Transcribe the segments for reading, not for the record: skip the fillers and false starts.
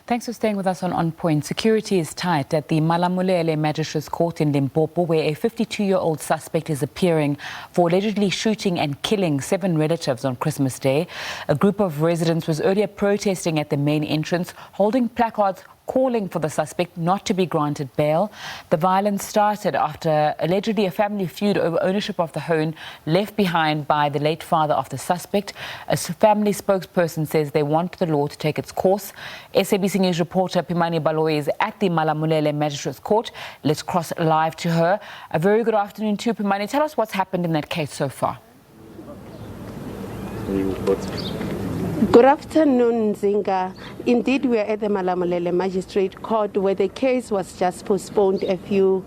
Thanks for staying with us on Point. Security is tight at the Malamulele Magistrate's Court in Limpopo, where a 52-year-old suspect is appearing for allegedly shooting and killing 7 relatives on Christmas Day. A group of residents was earlier protesting at the main entrance, holding placards calling for the suspect not to be granted bail. The violence started after allegedly a family feud over ownership of the home left behind by the late father of the suspect. A family spokesperson says they want the law to take its course. SABC News reporter Pimani Baloyi is at the Malamulele Magistrate's Court. Let's cross live to her. A very good afternoon to Pimani. Tell us what's happened in that case so far. Good afternoon, Zinga. Indeed, we are at the Malamulele Magistrate Court, where the case was just postponed a few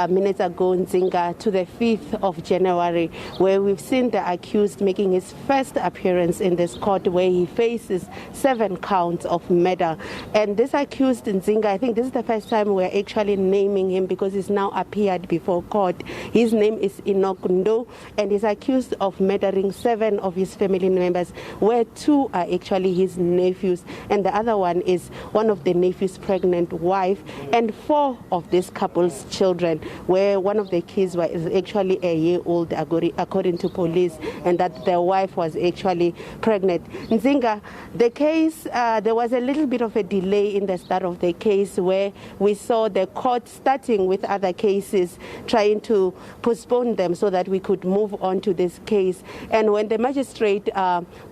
minutes ago, Zinga, to the 5th of January, where we've seen the accused making his first appearance in this court, where he faces 7 counts of murder. And this accused, Zinga, I think this is the first time we're actually naming him because he's now appeared before court. His name is Enoch Ndo, and he's accused of murdering 7 of his family members, where 2 are actually his nephews, and the other one is one of the nephew's pregnant wife, and 4 of this couple's children, where one of the kids was actually a year old, according to police, and that their wife was actually pregnant. Nzinga, the case, there was a little bit of a delay in the start of the case, where we saw the court starting with other cases, trying to postpone them so that we could move on to this case. And when the magistrate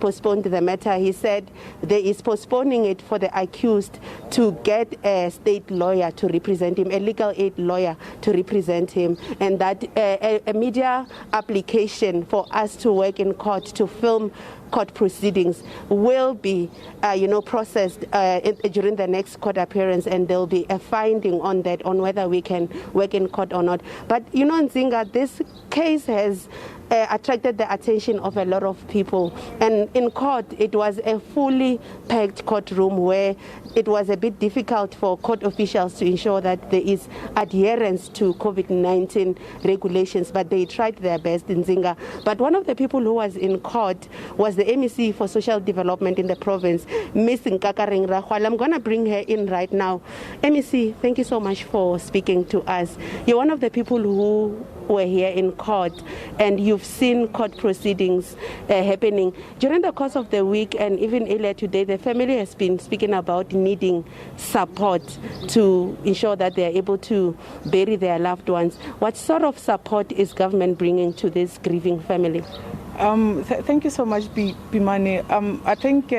postponed the matter, he said there is postponing it for the accused to get a state lawyer to represent him, a legal aid lawyer to represent him, and that a media application for us to work in court to film court proceedings will be, processed during the next court appearance, and there'll be a finding on that, on whether we can work in court or not. But Nzinga, this case has attracted the attention of a lot of people, and in court it was a fully packed courtroom where it was a bit difficult for court officials to ensure that there is adherence to COVID-19 regulations, but they tried their best in Zinga. But one of the people who was in court was the MEC for Social Development in the province, Ms. Nkakaring Rahwal. I'm going to bring her in right now. MEC, thank you so much for speaking to us. You're one of the people who were here in court, and you've seen court proceedings happening. During the course of the week and even earlier today, the family has been speaking about needing support to ensure that they are able to bury their loved ones. What sort of support is government bringing to this grieving family? Thank you so much, Pimani. I think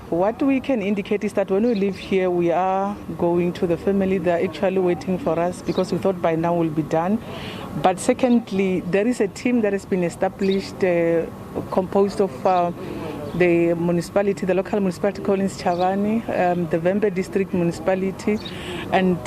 what we can indicate is that when we leave here, we are going to the family. They're actually waiting for us because we thought by now we'll be done. But secondly, there is a team that has been established composed of the municipality, the local municipality Collins Chavani, the Vembe district municipality, and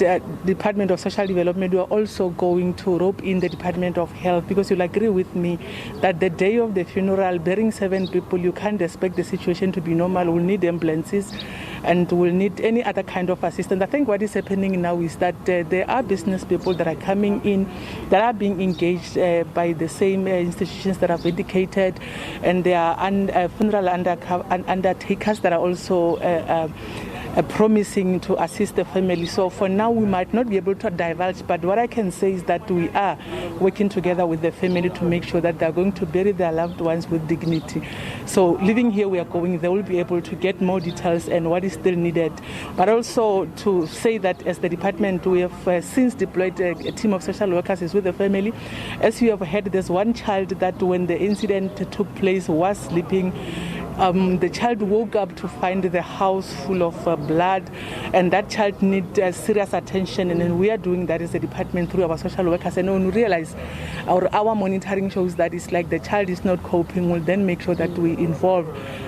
Department of Social Development. We are also going to rope in the Department of Health, because you'll agree with me that the day of the funeral, burying 7 people, you can't expect the situation to be normal. We'll need ambulances and we'll need any other kind of assistance. I think what is happening now is that there are business people that are coming in, that are being engaged by the same institutions that have indicated, and there are funeral undertakers that are also promising to assist the family. So for now, we might not be able to divulge, but what I can say is that we are working together with the family to make sure that they're going to bury their loved ones with dignity. So living here, we are going, they will be able to get more details and what is still needed. But also to say that as the department, we have since deployed a team of social workers is with the family. As you have heard, there's one child that when the incident took place was sleeping. The child woke up to find the house full of blood, and that child needs serious attention. And then we are doing that as a department through our social workers. And when we realize our monitoring shows that it's like the child is not coping, we'll then make sure that we involve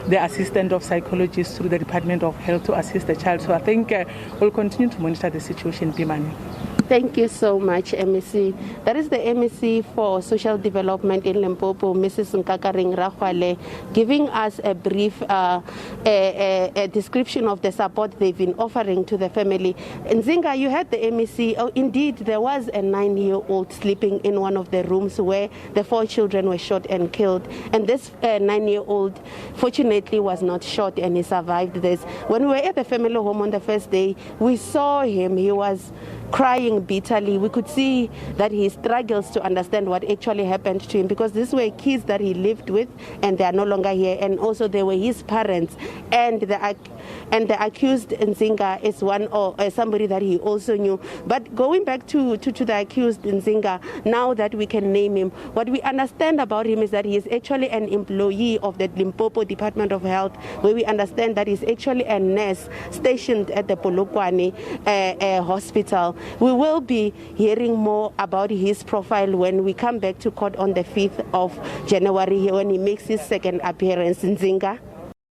the assistant of psychologists through the Department of Health to assist the child. So I think we'll continue to monitor the situation, Pimani. Thank you so much, MEC. That is the MEC for Social Development in Limpopo, Mrs. Nkakaring Rakhwale, giving us a brief a description of the support they've been offering to the family. Nzinga, you heard the MEC. Oh, indeed, there was a 9-year-old sleeping in one of the rooms where the 4 children were shot and killed. And this 9-year-old, fortunately, was not shot and he survived this. When we were at the family home on the first day, we saw him. He was crying bitterly. We could see that he struggles to understand what actually happened to him, because these were kids that he lived with and they are no longer here, and also they were his parents, and the accused Nzinga is one or somebody that he also knew. But going back to the accused Nzinga, now that we can name him, what we understand about him is that he is actually an employee of the Limpopo Department of Health, where we understand that he's actually a nurse stationed at the Polokwane hospital. We will be hearing more about his profile when we come back to court on the 5th of January, when he makes his second appearance. Nzinga.